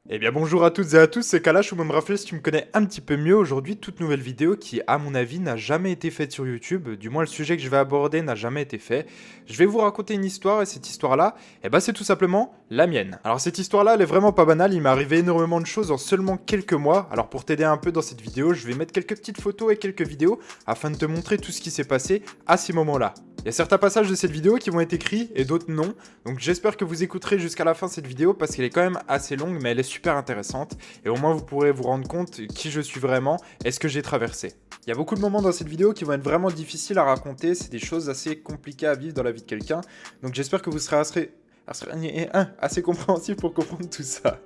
Eh bien bonjour à toutes et à tous, c'est Kalash ou même Raphaël si tu me connais un petit peu mieux aujourd'hui, toute nouvelle vidéo qui à mon avis n'a jamais été faite sur YouTube, du moins le sujet que je vais aborder n'a jamais été fait. Je vais vous raconter une histoire et cette histoire-là, eh ben c'est tout simplement la mienne. Alors cette histoire-là elle est vraiment pas banale, il m'est arrivé énormément de choses en seulement quelques mois, alors pour t'aider un peu dans cette vidéo, je vais mettre quelques petites photos et quelques vidéos afin de te montrer tout ce qui s'est passé à ces moments-là. Il y a certains passages de cette vidéo qui vont être écrits et d'autres non, donc j'espère que vous écouterez jusqu'à la fin de cette vidéo parce qu'elle est quand même assez longue mais elle est super intéressante et au moins vous pourrez vous rendre compte qui je suis vraiment et ce que j'ai traversé. Il y a beaucoup de moments dans cette vidéo qui vont être vraiment difficiles à raconter, c'est des choses assez compliquées à vivre dans la vie de quelqu'un, donc j'espère que vous serez assez compréhensif pour comprendre tout ça.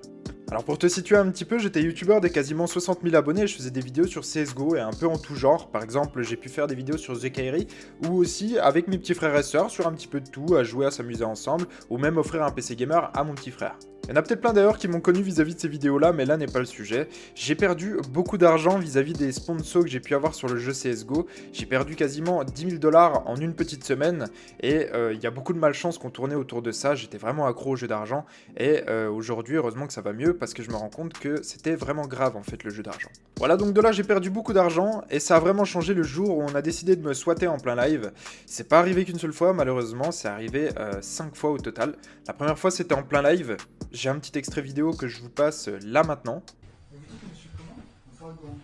Alors pour te situer un petit peu, j'étais youtubeur de quasiment 60 000 abonnés et je faisais des vidéos sur CSGO et un peu en tout genre. Par exemple, j'ai pu faire des vidéos sur The Kairi ou aussi avec mes petits frères et sœurs sur un petit peu de tout, à jouer, à s'amuser ensemble ou même offrir un PC gamer à mon petit frère. Il y en a peut-être plein d'ailleurs qui m'ont connu vis-à-vis de ces vidéos-là, mais là n'est pas le sujet. J'ai perdu beaucoup d'argent vis-à-vis des sponsors que j'ai pu avoir sur le jeu CSGO. J'ai perdu quasiment 10 000 dollars en une petite semaine et il y a beaucoup de malchance qu'on tournait autour de ça. J'étais vraiment accro au jeu d'argent et aujourd'hui, heureusement que ça va mieux parce que je me rends compte que c'était vraiment grave en fait le jeu d'argent. Voilà, donc de là j'ai perdu beaucoup d'argent et ça a vraiment changé le jour où on a décidé de me swatter en plein live. C'est pas arrivé qu'une seule fois, malheureusement, c'est arrivé 5 fois au total. La première fois c'était en plein live. J'ai un petit extrait vidéo que je vous passe là maintenant. Et vous dites monsieur comment? Dragon.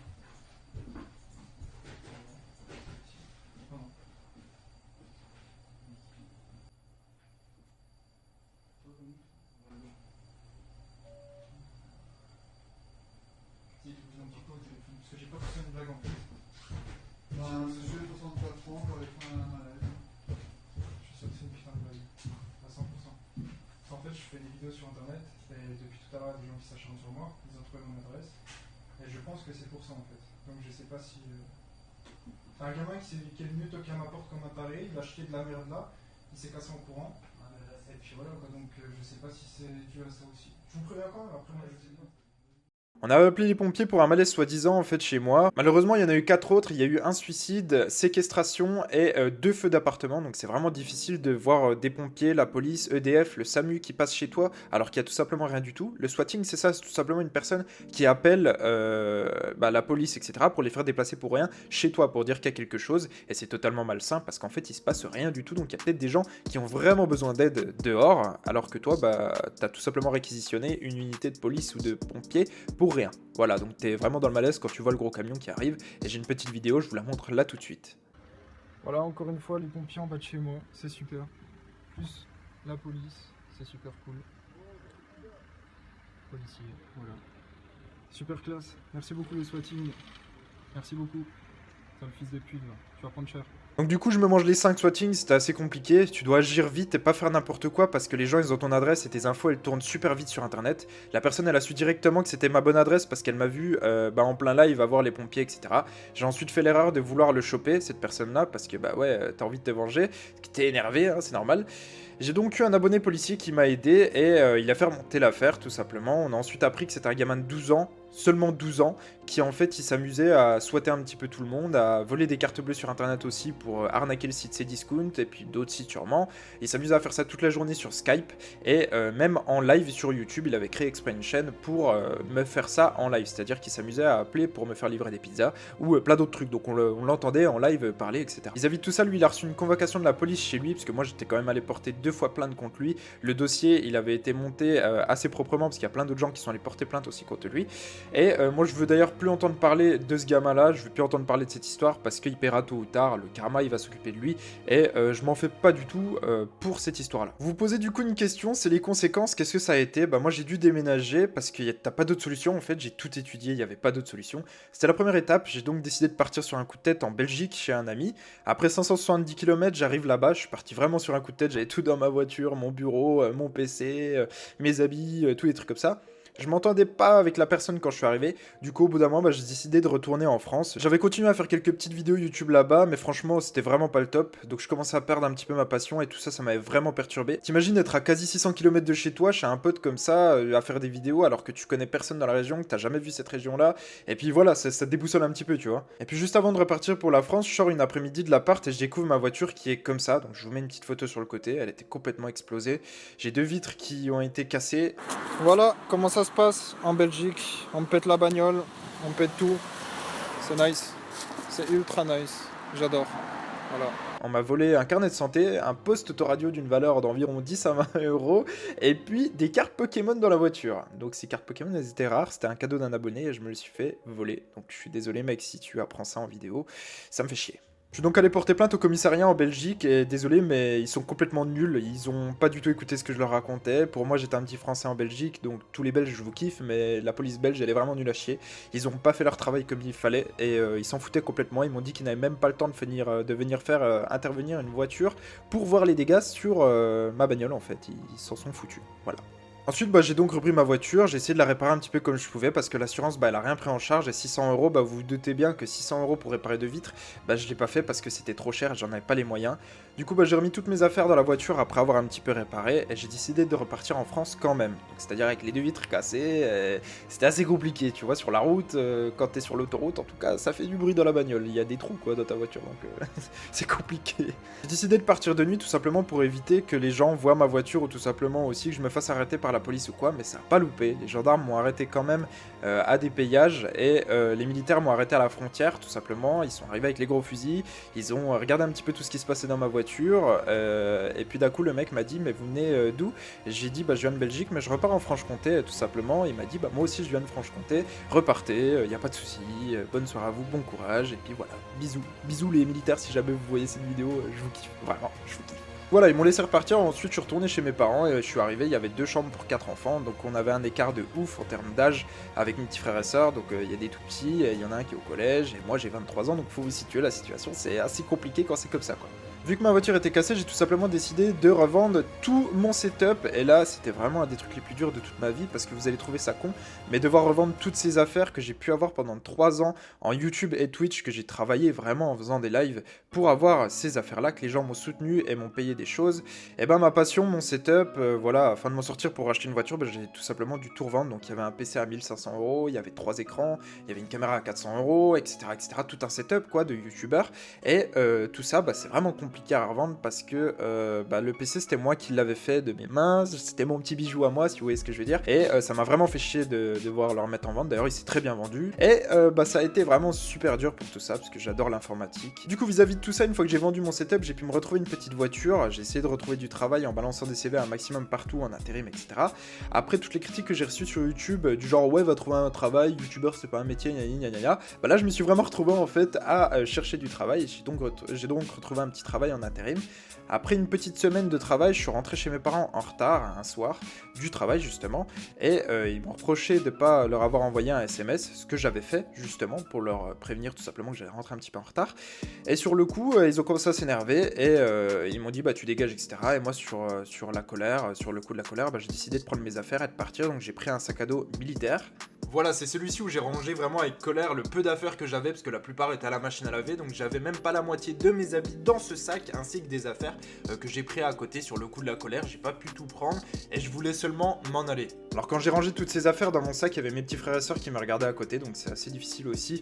Pardon. Si, je vous en dis pas au téléphone, parce que j'ai pas fait une blague en fait. Ben, monsieur, 64 francs pour aller faire un malaise. Je suis sûr que c'est une putain de blague. À 100%. En fait, je fais des vidéos sur internet, et depuis tout à l'heure, il y a des gens qui s'acharnent sur moi, ils ont trouvé mon adresse, et je pense que c'est pour ça en fait. Donc je sais pas si. Un gamin qui est venu toquer à ma porte comme un taré, il a acheté de la merde là, il s'est cassé en courant, et puis voilà quoi, donc je sais pas si c'est dû à ça aussi. Je vous préviens quand même, après moi je sais pas. On a appelé les pompiers pour un malaise soi-disant en fait chez moi. Malheureusement, il y en a eu 4 autres. Il y a eu un suicide, séquestration et 2 feux d'appartement. Donc c'est vraiment difficile de voir des pompiers, la police, EDF, le SAMU qui passe chez toi alors qu'il y a tout simplement rien du tout. Le swatting, c'est ça, c'est tout simplement une personne qui appelle la police, etc. pour les faire déplacer pour rien chez toi pour dire qu'il y a quelque chose. Et c'est totalement malsain parce qu'en fait, il se passe rien du tout. Donc il y a peut-être des gens qui ont vraiment besoin d'aide dehors alors que toi, t'as tout simplement réquisitionné une unité de police ou de pompiers pour rien. Voilà, donc t'es vraiment dans le malaise quand tu vois le gros camion qui arrive, et j'ai une petite vidéo, je vous la montre là tout de suite. Voilà, encore une fois, les pompiers en bas de chez moi, c'est super. Plus la police, c'est super cool. Policier, voilà. Super classe. Merci beaucoup le swatting. Merci beaucoup. Sale fils de pute, va. Tu vas prendre cher. Donc du coup, je me mange les 5 swatting, c'était assez compliqué, tu dois agir vite et pas faire n'importe quoi parce que les gens ils ont ton adresse et tes infos elles tournent super vite sur internet. La personne elle a su directement que c'était ma bonne adresse parce qu'elle m'a vu en plein live avoir les pompiers etc. J'ai ensuite fait l'erreur de vouloir le choper, cette personne là, parce que t'as envie de te venger, t'es énervé, hein, c'est normal. J'ai donc eu un abonné policier qui m'a aidé et il a fait remonter l'affaire tout simplement. On a ensuite appris que c'était un gamin de 12 ans, seulement 12 ans, qui en fait il s'amusait à swatter un petit peu tout le monde, à voler des cartes bleues sur internet aussi pour arnaquer le site Cdiscount et puis d'autres sites sûrement. Il s'amusait à faire ça toute la journée sur Skype et même en live sur YouTube, il avait créé exprès une chaîne pour me faire ça en live, c'est-à-dire qu'il s'amusait à appeler pour me faire livrer des pizzas ou plein d'autres trucs, donc on l'entendait en live parler, etc. Vis-à-vis de tout ça, lui il a reçu une convocation de la police chez lui, parce que moi j'étais quand même allé porter 2 fois plainte contre lui. Le dossier il avait été monté assez proprement, parce qu'il y a plein d'autres gens qui sont allés porter plainte aussi contre lui. Et moi je veux d'ailleurs plus entendre parler de ce gamin là, je veux plus entendre parler de cette histoire parce qu'il paiera tôt ou tard, le karma il va s'occuper de lui et je m'en fais pas du tout pour cette histoire là. Vous vous posez du coup une question, c'est les conséquences, qu'est-ce que ça a été? Bah moi j'ai dû déménager parce que t'as pas d'autre solution en fait, j'ai tout étudié, il y avait pas d'autre solution. C'était la première étape, j'ai donc décidé de partir sur un coup de tête en Belgique chez un ami. Après 570 km j'arrive là-bas, je suis parti vraiment sur un coup de tête, j'avais tout dans ma voiture, mon bureau, mon PC, mes habits, tous les trucs comme ça. Je m'entendais pas avec la personne quand je suis arrivé, du coup au bout d'un moment j'ai décidé de retourner en France. J'avais continué à faire quelques petites vidéos YouTube là-bas, mais franchement c'était vraiment pas le top, donc je commençais à perdre un petit peu ma passion et tout ça, ça m'avait vraiment perturbé. T'imagines être à quasi 600 km de chez toi, chez un pote comme ça, à faire des vidéos alors que tu connais personne dans la région, que t'as jamais vu cette région-là, et puis voilà, ça te déboussole un petit peu, tu vois. Et puis juste avant de repartir pour la France, je sors une après-midi de l'appart et je découvre ma voiture qui est comme ça, donc je vous mets une petite photo sur le côté, elle était complètement explosée. J'ai 2 vitres qui ont été cassées. Voilà comment ça se passe en Belgique. On me pète la bagnole, on me pète tout. C'est nice. C'est ultra nice. J'adore. Voilà. On m'a volé un carnet de santé, un poste autoradio d'une valeur d'environ 10 à 20 euros, et puis des cartes Pokémon dans la voiture. Donc ces cartes Pokémon, elles étaient rares, c'était un cadeau d'un abonné et je me le suis fait voler. Donc je suis désolé mec si tu apprends ça en vidéo, ça me fait chier. Je suis donc allé porter plainte au commissariat en Belgique et désolé mais ils sont complètement nuls, ils ont pas du tout écouté ce que je leur racontais. Pour moi j'étais un petit français en Belgique donc tous les Belges je vous kiffe mais la police belge elle est vraiment nulle à chier. Ils ont pas fait leur travail comme il fallait et ils s'en foutaient complètement, ils m'ont dit qu'ils n'avaient même pas le temps de venir faire intervenir une voiture pour voir les dégâts sur ma bagnole en fait, ils s'en sont foutus, voilà. Ensuite, j'ai donc repris ma voiture, j'ai essayé de la réparer un petit peu comme je pouvais parce que l'assurance, elle a rien pris en charge et 600 euros, vous vous doutez bien que 600 euros pour réparer 2 vitres, je l'ai pas fait parce que c'était trop cher et j'en avais pas les moyens. Du coup, j'ai remis toutes mes affaires dans la voiture après avoir un petit peu réparé et j'ai décidé de repartir en France quand même. C'est-à-dire avec les 2 vitres cassées, c'était assez compliqué, tu vois, sur la route, quand t'es sur l'autoroute, en tout cas, ça fait du bruit dans la bagnole, il y a des trous quoi dans ta voiture, donc c'est compliqué. J'ai décidé de partir de nuit tout simplement pour éviter que les gens voient ma voiture ou tout simplement aussi que je me fasse arrêter par la police ou quoi, mais ça n'a pas loupé. Les gendarmes m'ont arrêté quand même à des péages et les militaires m'ont arrêté à la frontière tout simplement. Ils sont arrivés avec les gros fusils, ils ont regardé un petit peu tout ce qui se passait dans ma voiture et puis d'un coup le mec m'a dit mais vous venez d'où? J'ai dit je viens de Belgique mais je repars en Franche-Comté tout simplement. Il m'a dit moi aussi je viens de Franche-Comté, repartez, il n'y a pas de souci, bonne soirée à vous, bon courage et puis voilà, bisous. Bisous les militaires si jamais vous voyez cette vidéo, je vous kiffe, vraiment, je vous kiffe. Voilà, ils m'ont laissé repartir, ensuite je suis retourné chez mes parents et je suis arrivé, il y avait 2 chambres pour 4 enfants, donc on avait un écart de ouf en termes d'âge avec mes petits frères et sœurs, donc il y a des tout petits, il y en a un qui est au collège et moi j'ai 23 ans, donc faut vous situer la situation, c'est assez compliqué quand c'est comme ça quoi. Vu que ma voiture était cassée, j'ai tout simplement décidé de revendre tout mon setup. Et là, c'était vraiment un des trucs les plus durs de toute ma vie parce que vous allez trouver ça con. Mais devoir revendre toutes ces affaires que j'ai pu avoir pendant 3 ans en YouTube et Twitch, que j'ai travaillé vraiment en faisant des lives pour avoir ces affaires-là, que les gens m'ont soutenu et m'ont payé des choses. Et ma passion, mon setup, voilà, afin de m'en sortir pour acheter une voiture, j'ai tout simplement dû tout revendre. Donc il y avait un PC à 1500 euros, il y avait 3 écrans, il y avait une caméra à 400 euros, etc., etc. Tout un setup quoi de youtubeur. Et tout ça, c'est vraiment compliqué à revendre parce que le PC c'était moi qui l'avais fait de mes mains, c'était mon petit bijou à moi si vous voyez ce que je veux dire et ça m'a vraiment fait chier de devoir le remettre en vente. D'ailleurs il s'est très bien vendu et ça a été vraiment super dur pour tout ça parce que j'adore l'informatique. Du coup vis-à-vis de tout ça, une fois que j'ai vendu mon setup, j'ai pu me retrouver une petite voiture, j'ai essayé de retrouver du travail en balançant des CV un maximum partout en intérim, etc. Après toutes les critiques que j'ai reçues sur YouTube du genre ouais va trouver un travail, youtubeur c'est pas un métier, là je me suis vraiment retrouvé en fait à chercher du travail et j'ai donc retrouvé un petit travail en intérim. Après une petite semaine de travail, je suis rentré chez mes parents en retard un soir du travail justement et ils m'ont reproché de ne pas leur avoir envoyé un SMS, ce que j'avais fait justement pour leur prévenir tout simplement que j'allais rentrer un petit peu en retard. Et sur le coup, ils ont commencé à s'énerver et ils m'ont dit tu dégages, etc. Et moi sur la colère, sur le coup de la colère, j'ai décidé de prendre mes affaires et de partir. Donc j'ai pris un sac à dos militaire. Voilà, c'est celui-ci où j'ai rangé vraiment avec colère le peu d'affaires que j'avais parce que la plupart étaient à la machine à laver, donc j'avais même pas la moitié de mes habits dans ce sac ainsi que des affaires que j'ai pris à côté sur le coup de la colère. J'ai pas pu tout prendre et je voulais seulement m'en aller. Alors quand j'ai rangé toutes ces affaires dans mon sac, il y avait mes petits frères et sœurs qui me regardaient à côté, donc c'est assez difficile aussi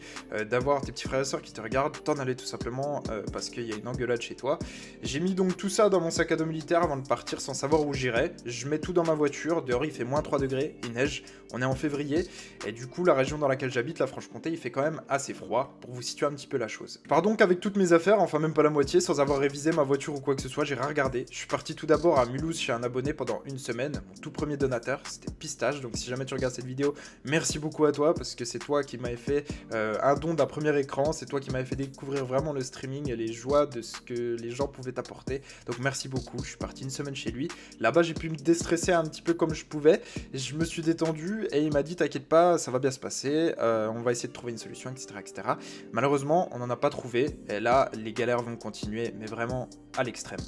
d'avoir tes petits frères et sœurs qui te regardent, t'en aller tout simplement parce qu'il y a une engueulade chez toi. J'ai mis donc tout ça dans mon sac à dos militaire avant de partir sans savoir où j'irais. Je mets tout dans ma voiture, dehors il fait moins 3 degrés, il neige, on est en février et du coup la région dans laquelle j'habite, la Franche-Comté, il fait quand même assez froid pour vous situer un petit peu la chose. Je pars donc avec toutes mes affaires, enfin même pas la moitié, sans avoir révisé ma voiture ou quoi que ce soit, j'ai rien regardé. Je suis parti tout d'abord à Mulhouse chez un abonné pendant une semaine, mon tout premier donateur, c'était Pistache, donc si jamais tu regardes cette vidéo, merci beaucoup à toi parce que c'est toi qui m'avais fait un don d'un premier écran, c'est toi qui m'avais fait découvrir vraiment le streaming et les joies de ce que les gens pouvaient t'apporter, donc merci beaucoup. Je suis parti une semaine chez lui, là-bas j'ai pu me déstresser un petit peu comme je pouvais, je me suis détendu et il m'a dit t'inquiète pas, ça va bien se passer, on va essayer de trouver une solution, etc., etc. Malheureusement, on n'en a pas trouvé, et là, les galères vont continuer, mais vraiment à l'extrême.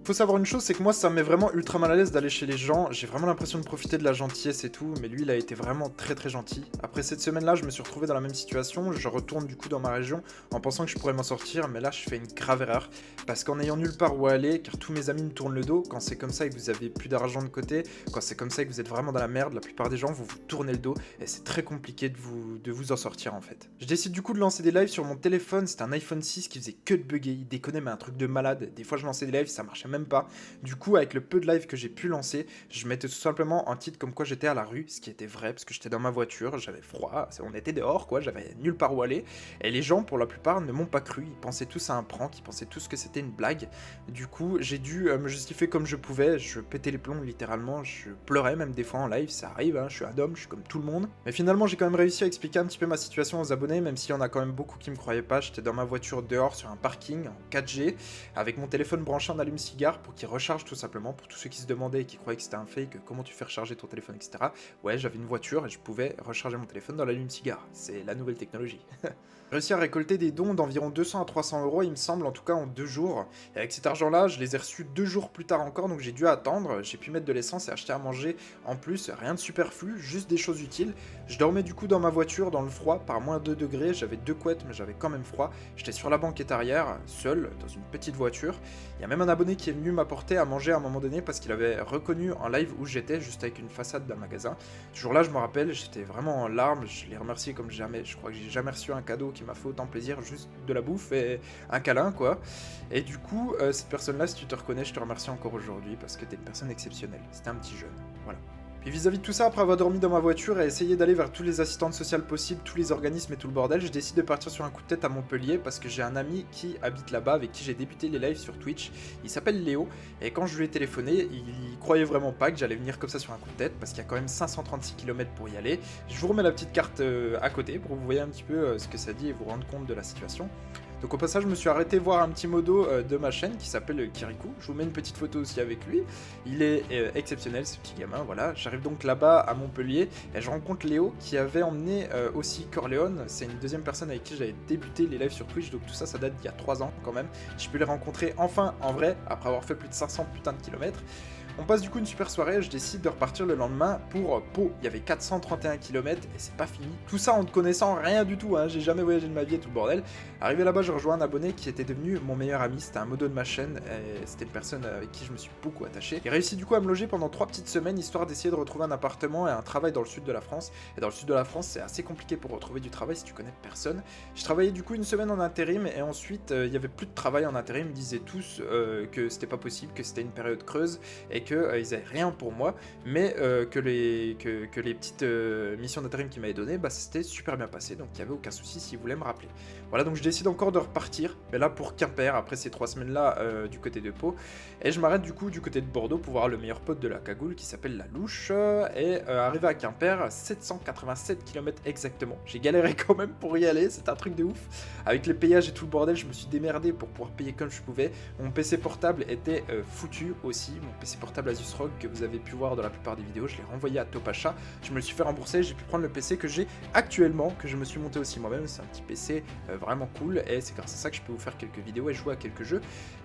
Faut savoir une chose, c'est que moi ça me met vraiment ultra mal à l'aise d'aller chez les gens, j'ai vraiment l'impression de profiter de la gentillesse et tout, mais lui il a été vraiment très très gentil. Après cette semaine-là, je me suis retrouvé dans la même situation, je retourne du coup dans ma région en pensant que je pourrais m'en sortir, mais là je fais une grave erreur, parce qu'en n'ayant nulle part où aller, car tous mes amis me tournent le dos, quand c'est comme ça et que vous avez plus d'argent de côté, quand c'est comme ça et que vous êtes vraiment dans la merde, la plupart des gens vous tournez le dos, et c'est très compliqué de vous en sortir en fait. Je décide du coup de lancer des lives sur mon téléphone, c'était un iPhone 6 qui faisait que de bugger, il déconnait mais un truc de malade, des fois je lançais des lives, ça marchait même même pas. Du coup, avec le peu de live que j'ai pu lancer, je mettais tout simplement un titre comme quoi j'étais à la rue, ce qui était vrai, parce que j'étais dans ma voiture, j'avais froid, on était dehors, quoi, j'avais nulle part où aller. Et les gens, pour la plupart, ne m'ont pas cru, ils pensaient tous à un prank, ils pensaient tous que c'était une blague. Du coup, j'ai dû me justifier comme je pouvais, je pétais les plombs littéralement, je pleurais même des fois en live, ça arrive, hein, je suis un homme, je suis comme tout le monde. Mais finalement, j'ai quand même réussi à expliquer un petit peu ma situation aux abonnés, même s'il y en a quand même beaucoup qui me croyaient pas. J'étais dans ma voiture dehors sur un parking en 4G, avec mon téléphone branché en allume-cigare pour qu'il recharge tout simplement, pour tous ceux qui se demandaient et qui croyaient que c'était un fake, comment tu fais recharger ton téléphone, etc. Ouais, j'avais une voiture et je pouvais recharger mon téléphone dans l'allume-cigare, c'est la nouvelle technologie. J'ai réussi à récolter des dons d'environ 200 à 300 euros, il me semble, en tout cas en 2 jours. Et avec cet argent-là, je les ai reçus 2 jours plus tard encore, donc j'ai dû attendre. J'ai pu mettre de l'essence et acheter à manger en plus, rien de superflu, juste des choses utiles. Je dormais du coup dans ma voiture, dans le froid, par moins 2 degrés. J'avais 2 couettes, mais j'avais quand même froid. J'étais sur la banquette arrière, seul, dans une petite voiture. Il y a même un abonné qui est venu m'apporter à manger à un moment donné parce qu'il avait reconnu en live où j'étais, juste avec une façade d'un magasin. Ce jour-là, je me rappelle, j'étais vraiment en larmes. Je l'ai remercié comme jamais. Je crois que j'ai jamais reçu un cadeau qui m'a fait autant plaisir, juste de la bouffe et un câlin, quoi. Et du coup, cette personne-là, si tu te reconnais, je te remercie encore aujourd'hui parce que t'es une personne exceptionnelle. C'était un petit jeune, voilà. Et vis-à-vis de tout ça, après avoir dormi dans ma voiture et essayé d'aller vers tous les assistantes sociales possibles, tous les organismes et tout le bordel, je décide de partir sur un coup de tête à Montpellier parce que j'ai un ami qui habite là-bas avec qui j'ai débuté les lives sur Twitch. Il s'appelle Léo et quand je lui ai téléphoné, il croyait vraiment pas que j'allais venir comme ça sur un coup de tête parce qu'il y a quand même 536 km pour y aller. Je vous remets la petite carte à côté pour que vous voyez un petit peu ce que ça dit et vous rendre compte de la situation. Donc au passage, je me suis arrêté voir un petit modo de ma chaîne qui s'appelle Kirikou. Je vous mets une petite photo aussi avec lui. Il est exceptionnel, ce petit gamin, voilà. J'arrive donc là-bas à Montpellier et je rencontre Léo qui avait emmené aussi Corleone. C'est une deuxième personne avec qui j'avais débuté les lives sur Twitch, donc tout ça, ça date d'il y a 3 ans quand même. J'ai pu les rencontrer enfin en vrai, après avoir fait plus de 500 putains de kilomètres. On passe du coup une super soirée, je décide de repartir le lendemain pour Pau. Il y avait 431 km et c'est pas fini. Tout ça en ne connaissant rien du tout, hein. J'ai jamais voyagé de ma vie et tout le bordel. Arrivé là-bas, je rejoins un abonné qui était devenu mon meilleur ami, c'était un modo de ma chaîne et c'était une personne avec qui je me suis beaucoup attaché. J'ai réussi du coup à me loger pendant 3 petites semaines histoire d'essayer de retrouver un appartement et un travail dans le sud de la France. Et dans le sud de la France, c'est assez compliqué pour retrouver du travail si tu connais personne. Je travaillais du coup une semaine en intérim et ensuite il y avait plus de travail en intérim. Ils me disaient tous que c'était pas possible, que c'était une période creuse et que ils avaient rien pour moi, mais que les petites missions d'intérim qu'ils m'avaient données, bah c'était super bien passé, donc il n'y avait aucun souci s'ils voulaient me rappeler. Voilà, donc je décide encore de repartir, mais là pour Quimper, après ces 3 semaines-là du côté de Pau, et je m'arrête du coup du côté de Bordeaux pour voir le meilleur pote de la cagoule qui s'appelle La Louche, et arrivé à Quimper, 787 km exactement. J'ai galéré quand même pour y aller, c'est un truc de ouf. Avec les payages et tout le bordel, je me suis démerdé pour pouvoir payer comme je pouvais. Mon PC portable était foutu aussi, mon PC portable Asus ROG que vous avez pu voir dans la plupart des vidéos, je l'ai renvoyé à Topacha, je me le suis fait rembourser, j'ai pu prendre le PC que j'ai actuellement, que je me suis monté aussi moi-même, c'est un petit PC vraiment cool, et c'est grâce à ça que je peux vous faire quelques vidéos et jouer à quelques jeux.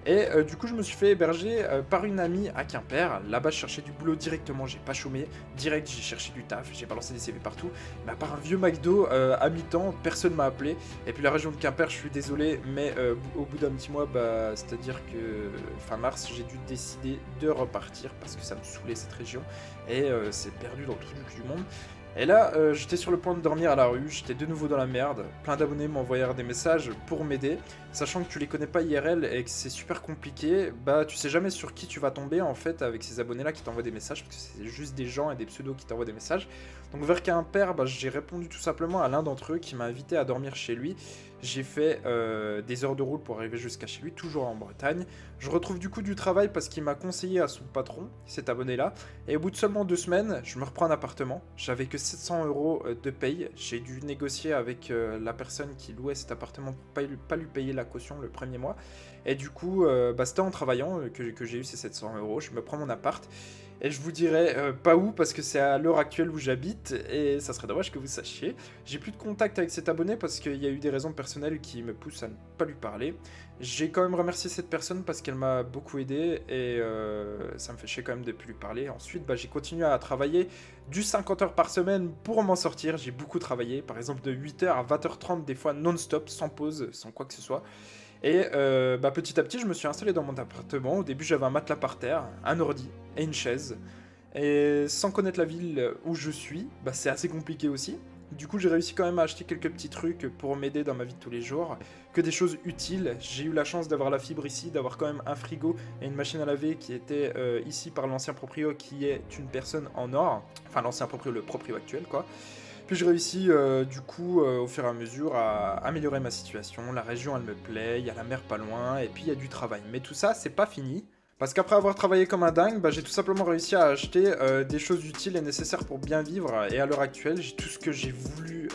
Et du coup je me suis fait héberger par une amie à Quimper, là-bas je cherchais du boulot directement, j'ai pas chômé, direct j'ai cherché du taf, j'ai balancé des CV partout, mais à part un vieux McDo à mi-temps, personne m'a appelé, et puis la région de Quimper, je suis désolé, mais au bout d'un petit mois, bah, c'est-à-dire que fin mars, j'ai dû décider de repartir parce que ça me saoulait cette région et c'est perdu dans tout du monde. Et là, j'étais sur le point de dormir à la rue, j'étais de nouveau dans la merde, plein d'abonnés m'envoyaient des messages pour m'aider, sachant que tu les connais pas IRL et que c'est super compliqué, bah tu sais jamais sur qui tu vas tomber en fait avec ces abonnés-là qui t'envoient des messages, parce que c'est juste des gens et des pseudos qui t'envoient des messages. Donc vers Quimper, bah, j'ai répondu tout simplement à l'un d'entre eux qui m'a invité à dormir chez lui. J'ai fait des heures de route pour arriver jusqu'à chez lui, toujours en Bretagne. Je retrouve du coup du travail parce qu'il m'a conseillé à son patron, cet abonné-là. Et au bout de seulement 2 semaines, je me reprends un appartement. J'avais que 700 € de paye. J'ai dû négocier avec la personne qui louait cet appartement pour pas lui payer la caution le premier mois. Et du coup, bah, c'était en travaillant que j'ai eu ces 700 €. Je me prends mon appart. Et je vous dirai pas où parce que c'est à l'heure actuelle où j'habite et ça serait dommage que vous sachiez. J'ai plus de contact avec cet abonné parce qu'il y a eu des raisons personnelles qui me poussent à ne pas lui parler. J'ai quand même remercié cette personne parce qu'elle m'a beaucoup aidé et ça me fait chier quand même de plus lui parler. Ensuite, bah, j'ai continué à travailler du 50 heures par semaine pour m'en sortir. J'ai beaucoup travaillé, par exemple de 8h à 20h30 des fois non-stop, sans pause, sans quoi que ce soit. Et bah, petit à petit, je me suis installé dans mon appartement. Au début, j'avais un matelas par terre, un ordi et une chaise. Et sans connaître la ville où je suis, bah, c'est assez compliqué aussi. Du coup, j'ai réussi quand même à acheter quelques petits trucs pour m'aider dans ma vie de tous les jours, que des choses utiles. J'ai eu la chance d'avoir la fibre ici, d'avoir quand même un frigo et une machine à laver qui était ici par l'ancien proprio qui est une personne en or. Enfin, l'ancien proprio, le proprio actuel, quoi. Puis j'ai réussi, du coup, au fur et à mesure, à améliorer ma situation. La région, elle me plaît, il y a la mer pas loin, et puis il y a du travail. Mais tout ça, c'est pas fini. Parce qu'après avoir travaillé comme un dingue, bah, j'ai tout simplement réussi à acheter des choses utiles et nécessaires pour bien vivre. Et à l'heure actuelle, j'ai tout ce que j'ai voulu,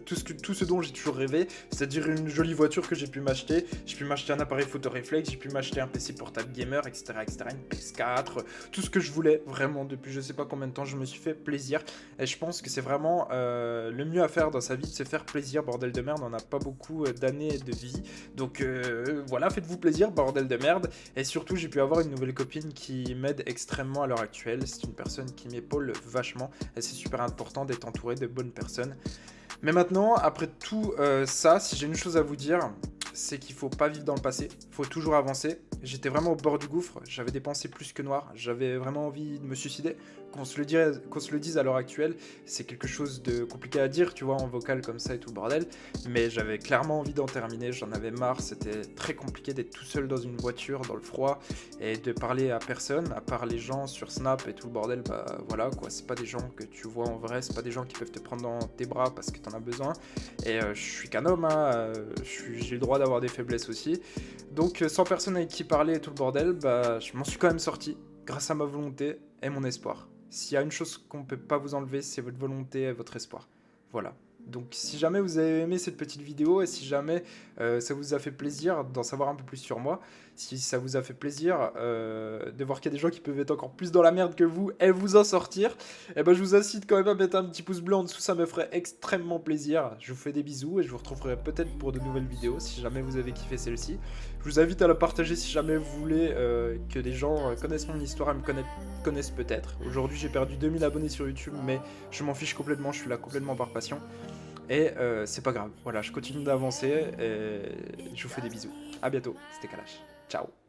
tout ce dont j'ai toujours rêvé, c'est-à-dire une jolie voiture que j'ai pu m'acheter. J'ai pu m'acheter un appareil photo réflexe, j'ai pu m'acheter un PC portable gamer, etc., etc., une PS4, tout ce que je voulais vraiment depuis je sais pas combien de temps. Je me suis fait plaisir. Et je pense que c'est vraiment le mieux à faire dans sa vie, de se faire plaisir, bordel de merde. On n'a pas beaucoup d'années de vie. Donc voilà, faites-vous plaisir, bordel de merde. Et surtout, j'ai pu avoir une nouvelle copine qui m'aide extrêmement à l'heure actuelle. C'est une personne qui m'épaule vachement. Et c'est super important d'être entouré de bonnes personnes. Mais maintenant, après tout ça, si j'ai une chose à vous dire, c'est qu'il faut pas vivre dans le passé, il faut toujours avancer. J'étais vraiment au bord du gouffre, j'avais des pensées plus que noires, j'avais vraiment envie de me suicider. Qu'on se le dise à l'heure actuelle, c'est quelque chose de compliqué à dire, tu vois, en vocal comme ça et tout le bordel. Mais j'avais clairement envie d'en terminer, j'en avais marre, c'était très compliqué d'être tout seul dans une voiture, dans le froid, et de parler à personne, à part les gens sur Snap et tout le bordel, bah voilà quoi, c'est pas des gens que tu vois en vrai, c'est pas des gens qui peuvent te prendre dans tes bras parce que t'en as besoin. Et je suis qu'un homme, hein, j'ai le droit d'avoir des faiblesses aussi. Donc sans personne avec qui parler et tout le bordel, bah je m'en suis quand même sorti, grâce à ma volonté et mon espoir. S'il y a une chose qu'on peut pas vous enlever, c'est votre volonté et votre espoir. Voilà. Donc si jamais vous avez aimé cette petite vidéo et si jamais ça vous a fait plaisir d'en savoir un peu plus sur moi, si ça vous a fait plaisir de voir qu'il y a des gens qui peuvent être encore plus dans la merde que vous et vous en sortir, et ben je vous incite quand même à mettre un petit pouce bleu en dessous, ça me ferait extrêmement plaisir. Je vous fais des bisous et je vous retrouverai peut-être pour de nouvelles vidéos si jamais vous avez kiffé celle-ci. Je vous invite à la partager si jamais vous voulez que des gens connaissent mon histoire et me connaissent peut-être. Aujourd'hui j'ai perdu 2000 abonnés sur YouTube, mais je m'en fiche complètement, je suis là complètement par passion. Et c'est pas grave, voilà, je continue d'avancer et je vous fais des bisous. A bientôt, c'était Kalash. Ciao.